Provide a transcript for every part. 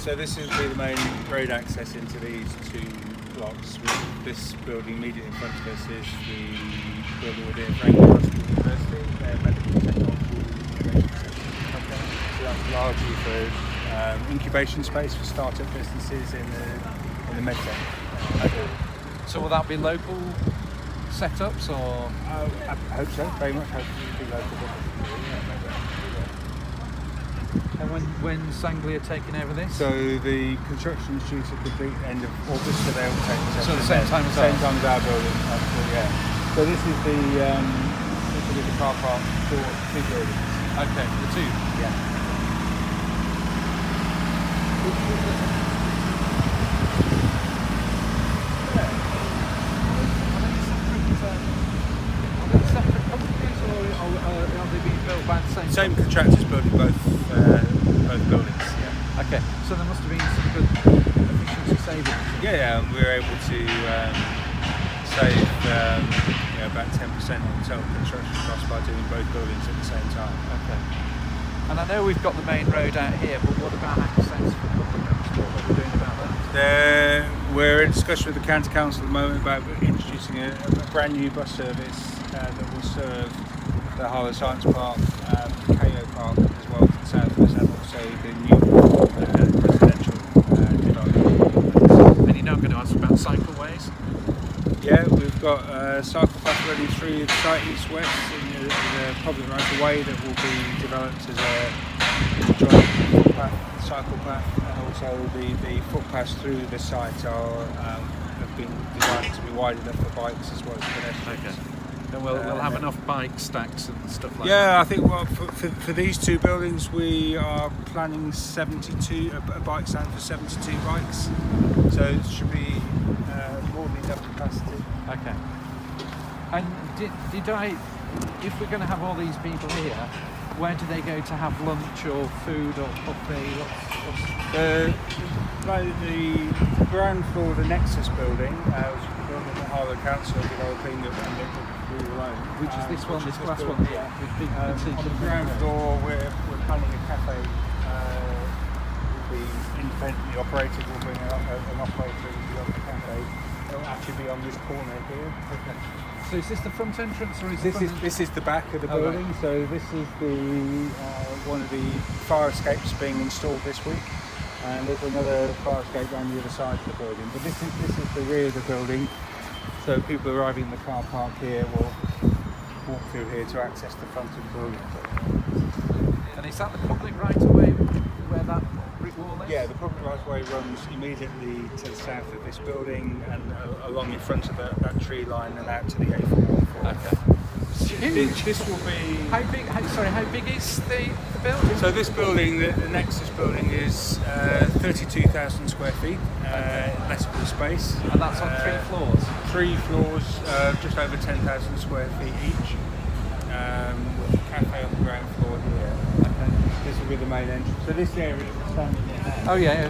So this is the main road access into these two blocks. With this building immediately in front of us is the building within Franklin University, their medical technology innovation centre. Okay. So that's largely for incubation space for startup businesses in the medtech. Okay. So will that be local setups or? I hope so. Very much hope it will be local. And when's Anglia taking over this? So the construction is due to complete end of August, so they'll take possession. So the same time as same time as our building. Yeah. So this is the car park for two buildings. Okay, the two. Yeah. Are they separate companies or are they being built by the same? Same contractors building both buildings. Yeah. Okay, so there must have been some good efficiency savings. Yeah, and we were able to save about 10% on total construction costs by doing both buildings at the same time. Okay. And I know we've got the main road out here, but what about access for public transport? What are we doing about that? We're in discussion with the County Council at the moment about introducing a brand new bus service that will serve the Harlow Science Park, KO Park as well to the south of us, and also the new residential development. And you're now going to ask about cycleways? Yeah, we've got a cycle path running through the site east-west in a public right-of-way that will be developed as a joint footpath, cycle path, and also the footpaths through the site have been designed to be wide enough for bikes as well as pedestrians. Okay. And we'll have enough bike stacks and stuff like that? Yeah, I think for these two buildings we are planning a bike stand for 72 bikes, so it should be more than enough capacity. Okay. And if we're going to have all these people here, where do they go to have lunch or food or coffee? The ground floor of the Nexus building, which is the building that Harlow Council are developing that we will own. Which is this one, this glass one? Yeah. On the ground floor we're planning a cafe, will be independently operated. We'll bring an operator into the cafe. It'll actually be on this corner here. Okay. So is this the front entrance or is this is the back of the building? Right. So this is the one of the fire escapes being installed this week, and there's another fire escape around the other side of the building. But this is the rear of the building, so people arriving in the car park here will walk through here to access the front of the building. And is that the public right of way where that brick wall is? Yeah, the public right of way runs immediately to the south of this building and along in front of that tree line and out to the A414. Okay. This will be... How big is the building? So this building, the Nexus building, is 32,000 square feet, lettable space. And that's on 3 floors? 3 floors, just over 10,000 square feet each, with a cafe on the ground floor here. Okay. This will be the main entrance. So this area is standing here now. Oh yeah.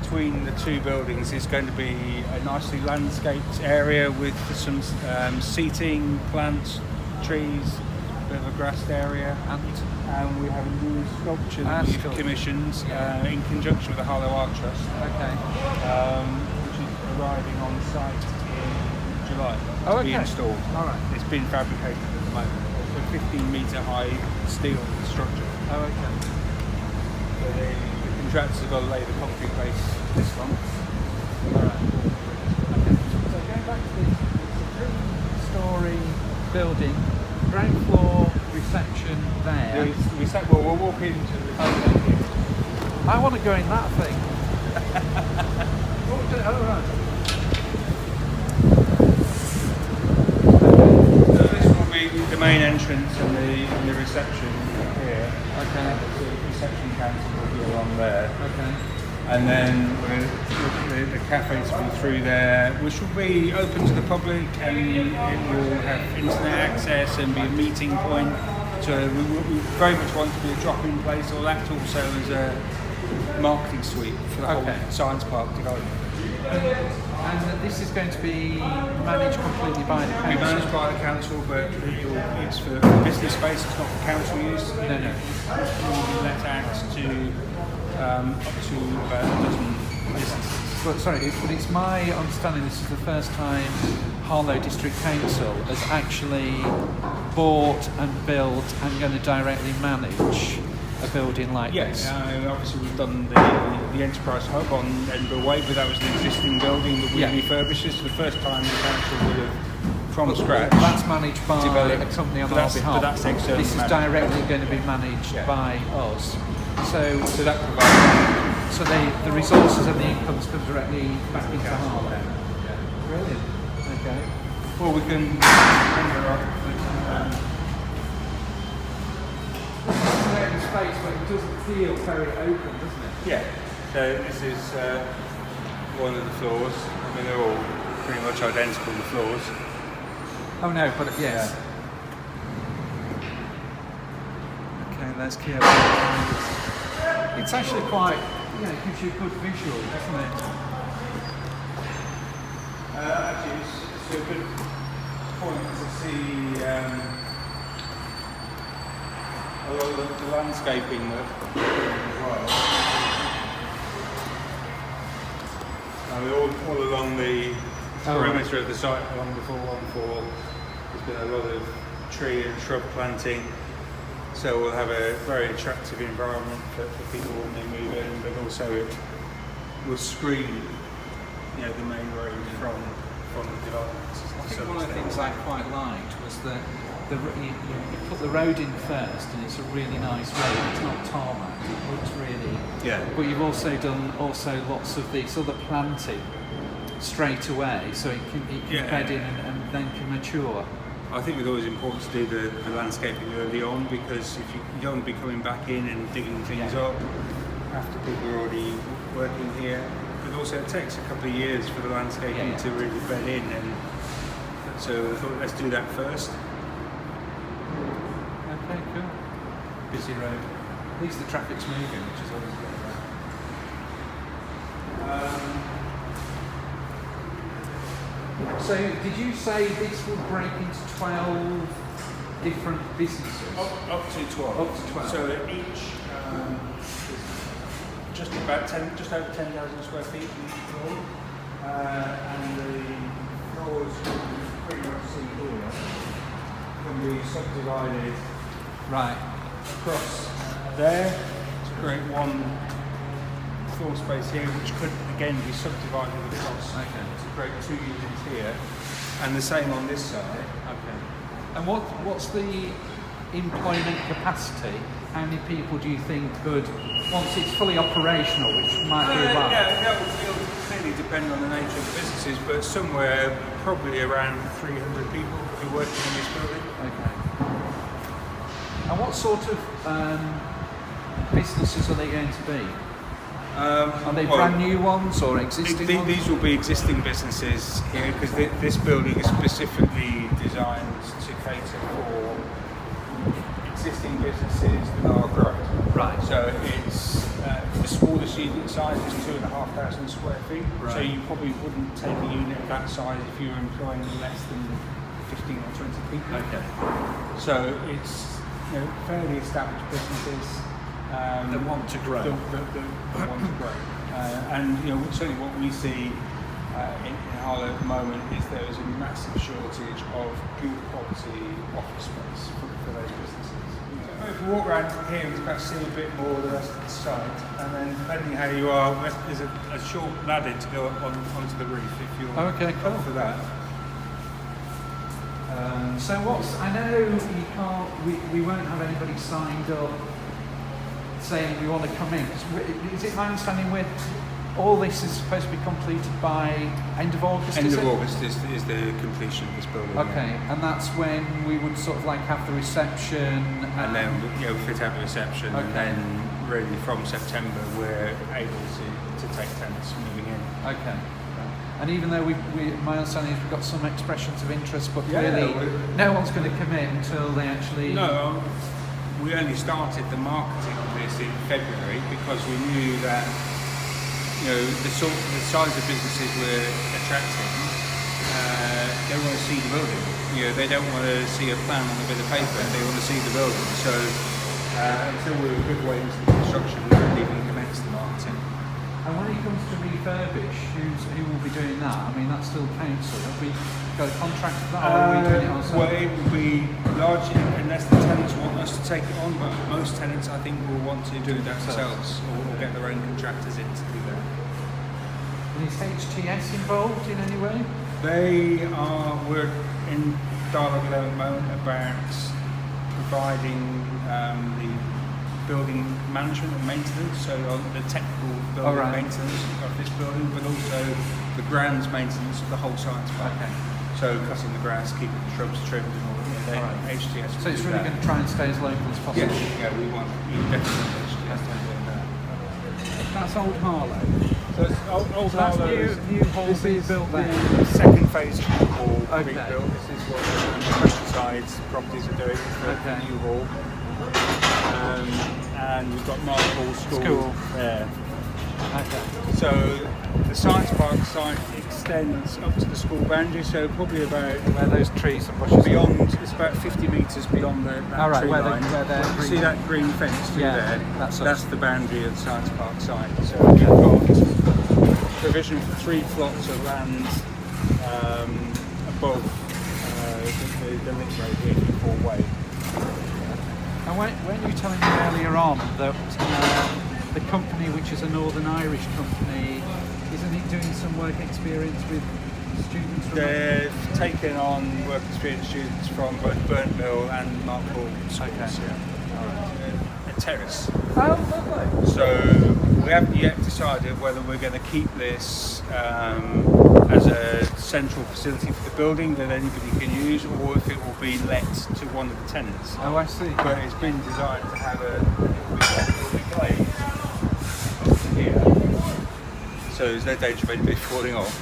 Between the two buildings is going to be a nicely landscaped area with some seating, plants, trees, a bit of a grassed area, and we have a new sculpture that we've commissioned in conjunction with the Harlow Art Trust. Okay. Which is arriving on site in July to be installed. All right. It's been fabricated at the moment. It's a 15-metre high steel structure. Oh, okay. So the contractors have got to lay the concrete base this month. All right. Okay. So going back to this, it's a 3-storey building, ground floor reception there. We'll walk into the reception. I want to go in that thing. Oh, right. So this will be the main entrance and the reception here. Okay. The reception counter will be along there. Okay. And then the cafes will be through there, which will be open to the public, and it will have internet access and be a meeting point. So we very much want to be a drop-in place, or act also as a marketing suite for the whole science park development. And this is going to be managed completely by the council? It'll be managed by the council, but it's for business space, it's not for council use. No. It will be let out to up to about a dozen businesses. But sorry, but it's my understanding this is the first time Harlow District Council has actually bought and built and going to directly manage a building like Yes, this. obviously we've done the Enterprise Hub on Edinburgh Way, but that was an existing building that we refurbished. This is the first time the council would have, from scratch. That's managed by developed, a company on but our that's- behalf. but that's externally This is managed. directly going to be managed by us. So that provides. So the resources and the incomes come directly back into Harlow. Brilliant. Okay. Well, we can. It's an open space, but it doesn't feel very open, doesn't it? Yeah. So this is one of the floors. I mean, they're all pretty much identical, the floors. Oh no, but yes. Okay, let's keep. It's actually quite, it gives you a good visual, doesn't it? Actually, it's a good point to see a lot of the landscaping that as well. All along the perimeter of the site, along the 414, there's been a lot of tree and shrub planting. So we'll have a very attractive environment for people when they move in, but also it will screen, the main road from the developments. I think one of the things I quite liked was that you put the road in first, and it's a really nice road. It's not tarmac. It looks really. Yeah. But you've also done lots of this other planting straight away, so it can bed in and then can mature. I think it's always important to do the landscaping early on, because if you don't want to be coming back in and digging things up after people are already working here. But also it takes a couple of years for the landscaping to really bed in, and so I thought let's do that first. Okay, cool. Busy road. At least the traffic's moving, which is always good. So, did you say this will break into 12 different businesses? Up to 12. Up to 12. So each is just over 10,000 square feet in each floor, and the floors you pretty much see here can be subdivided across there to create one floor space here, which could again be subdivided across to create 2 units here, and the same on this side. Okay. And what's the employment capacity? How many people do you think could, once it's fully operational, which might be a while? That will clearly depend on the nature of the businesses, but somewhere probably around 300 people could be working in this building. Okay. And what sort of businesses are they going to be? Are they brand new ones or existing ones? These will be existing businesses here, because this building is specifically designed to cater for existing businesses that are growing. Right. So it's the smallest unit size is 2,500 square feet. Right. So you probably wouldn't take a unit of that size if you were employing less than 15 or 20 people. Okay. So it's fairly established businesses. That want to grow. That want to grow. And certainly what we see in Harlow at the moment is there is a massive shortage of good quality office space for those businesses. If you walk around here, you can see a bit more of the rest of the site, and then depending how you are, there's a short ladder to go up onto the roof if you're up for that. So I know you can't, we won't have anybody signed up saying we want to come in. Is it my understanding all this is supposed to be completed by end of August? End of August is the completion of this building. Okay, and that's when we would sort of have the reception, and then fit out the reception, and then really from September we're able to take tenants moving in. Okay. And even though my understanding is we've got some expressions of interest, but really no one's going to come in until they actually. No. We only started the marketing of this in February because we knew that the size of businesses we're attracting, they want to see the building. They don't want to see a plan on a bit of paper. They want to see the building. So until we're a good way into the construction, we don't even commence the marketing. And when it comes to refurbish, who will be doing that? I mean, that's still council. Have we got a contract for that, or are we doing it ourselves? Well, it will be largely, unless the tenants want us to take it on, but most tenants, I think, will want to do it themselves or get their own contractors in to do that. And is HTS involved in any way? We're in dialogue with them at the moment about providing the building management and maintenance, so on the technical building maintenance of this building, but also the grounds maintenance of the whole science park. Okay. So cutting the grass, keeping the shrubs trimmed and all that. HTS. So it's really going to try and stay as local as possible? Yeah, we definitely want HTS to do that. That's Old Harlow. So it's old So that's Harlow. new hall being built there? The second phase of the hall Okay. rebuilt. This is what the countryside properties are doing for the new hall. And we've got Mark Hall School there. Okay. So the science park site extends up to the school boundary, so probably about Where those trees and bushes beyond, it's about 50 metres beyond that tree line. where See that green fence through there? That's the boundary of the science park site. So we've got provision for 3 plots of land above the link road here for 4-way. And when you were telling me earlier on that the company, which is a Northern Irish company, isn't it doing some work experience with students from... They've taken on work experience students from both Burnt Mill and Mark Hall schools. A terrace. Oh, lovely. So we haven't yet decided whether we're going to keep this as a central facility for the building that anybody can use, or if it will be let to one of the tenants. Oh, I see. But it's been designed to have a glade here, so there's no danger of anybody falling off.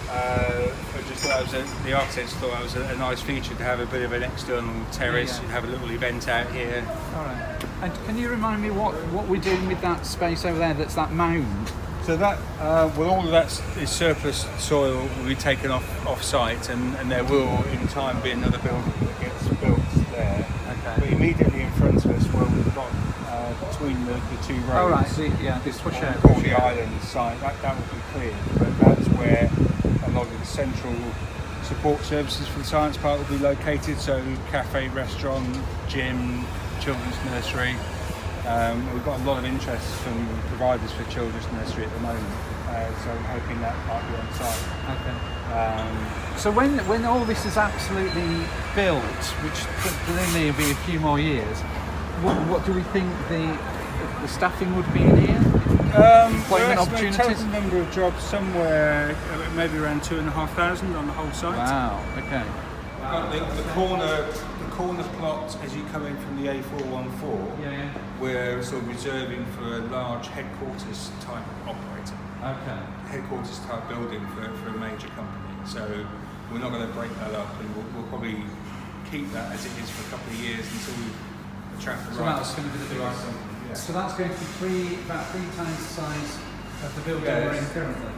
But just thought the architects thought that was a nice feature to have a bit of an external terrace. You'd have a little event out here. All right. And can you remind me what we're doing with that space over there? That's that mound. So that, all of that is surplus soil will be taken off site, and there will in time be another building that gets built there. Okay. But immediately in front of us, where we've got between the 2 roads, Oh right, this push out. called the island site, that will be cleared. But that's where a lot of the central support services for the science park will be located. So cafe, restaurant, gym, children's nursery. We've got a lot of interest from providers for children's nursery at the moment, so I'm hoping that might be on site. Okay. So when all this is absolutely built, which presumably will be a few more years, what do we think the staffing would be in here? Employment opportunities? Total number of jobs somewhere maybe around 2,500 on the whole site. Wow. Okay. The corner plot as you come in from the A414, we're sort of reserving for a large headquarters type operator. Okay. Headquarters type building for a major company. So we're not going to break that up, and we'll probably keep that as it is for a couple of years until we attract the right. So that's going to be the biggest. Yeah. So that's going to be about 3 times the size of the building we're in currently.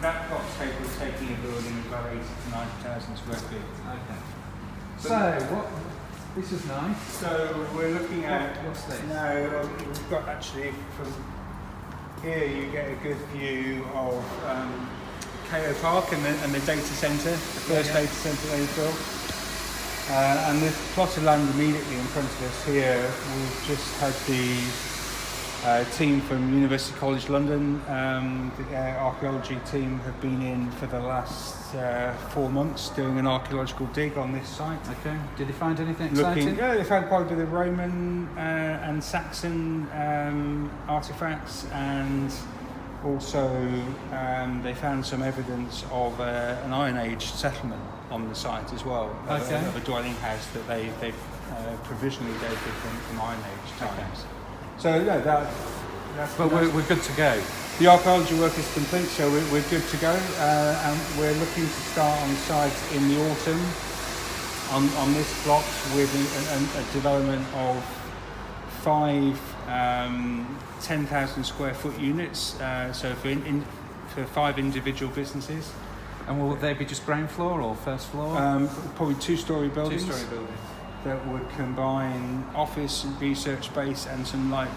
That plot's capable of taking a building of about 80,000 to 90,000 square feet. Okay. So this is nice. So we're looking at what's this? Now we've got actually from here you get a good view of KO Park and the data centre, the first data centre they built. And this plot of land immediately in front of us here, we've just had the team from University College London, the archaeology team have been in for the last 4 months doing an archaeological dig on this site. Okay. Did they find anything exciting? Yeah, they found quite a bit of Roman and Saxon artefacts, and also they found some evidence of an Iron Age settlement on the site as well, of a dwelling house that they provisionally dated from Iron Age times. Okay. So yeah, that's. But we're good to go. The archaeology work is complete, so we're good to go, and we're looking to start on site in the autumn on this plot with a development of 5 10,000 square foot units. So for 5 individual businesses. And will they be just ground floor or first floor? Probably 2-storey buildings. 2-storey buildings. that would combine office and research space and some light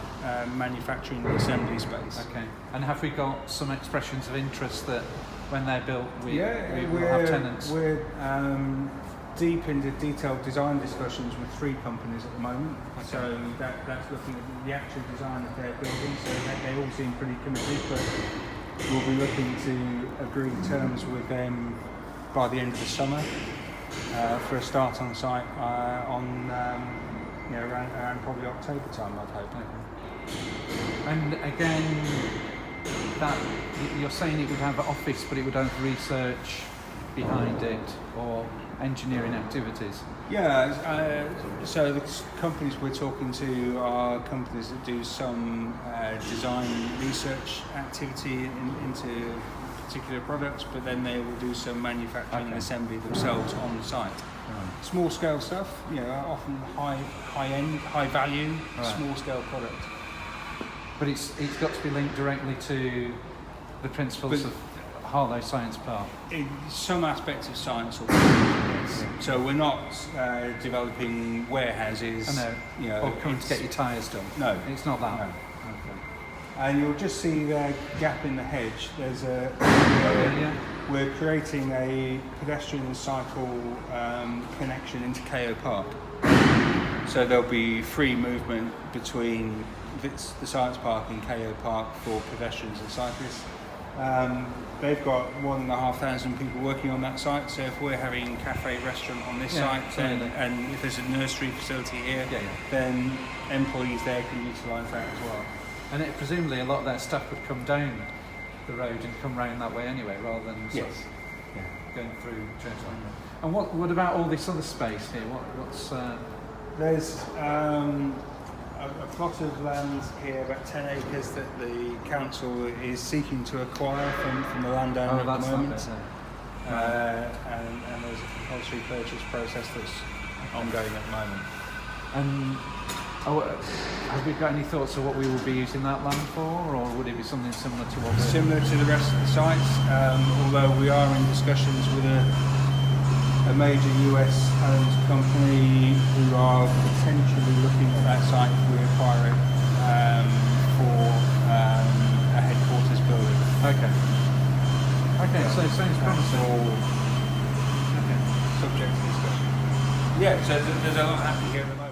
manufacturing and assembly space. Okay. And have we got some expressions of interest that when they're built, we will we're, have tenants? We're deep into detailed design discussions with 3 companies at the moment. Okay. So that's looking at the actual design of their buildings. So they all seem pretty committed, but we'll be looking to agree terms with them by the end of the summer for a start on site around probably October time, I'd hope. And again, that you're saying it would have an office, but it would have research behind it or engineering activities. Yeah, so the companies we're talking to are companies that do some design research activity into particular products, but then they will do some manufacturing and assembly themselves on site. Right. Small scale stuff, often high end, high value, small scale product. But it's got to be linked directly to the principles of Harlow Science Park. In some aspects of science, yes. So we're not developing warehouses. Or coming to get your tyres done. No, it's not that. No. Okay. And you'll just see the gap in the hedge. There's we're creating a pedestrian cycle connection into KO Park. So there'll be free movement between the Science Park and KO Park for pedestrians and cyclists. They've got 1,500 people working on that site, so if we're having cafe, restaurant on this site, and if there's a nursery facility here, then employees there can utilise that as well. And presumably a lot of that stuff would come down the road and come round that way anyway, rather than going through Church Lane. And what about all this other space here? What's There's a plot of land here, about 10 acres, that the council is seeking to acquire from the landowner at the moment. And there's a compulsory purchase process that's ongoing at the moment. And have we got any thoughts of what we will be using that land for, or would it be something similar to what we're... Similar to the rest of the sites, although we are in discussions with a major US-owned company who are potentially looking at that site if we acquire it for a headquarters building. Okay, so it sounds promising. All subject to discussion. Yeah, so there's a lot happening here at the moment.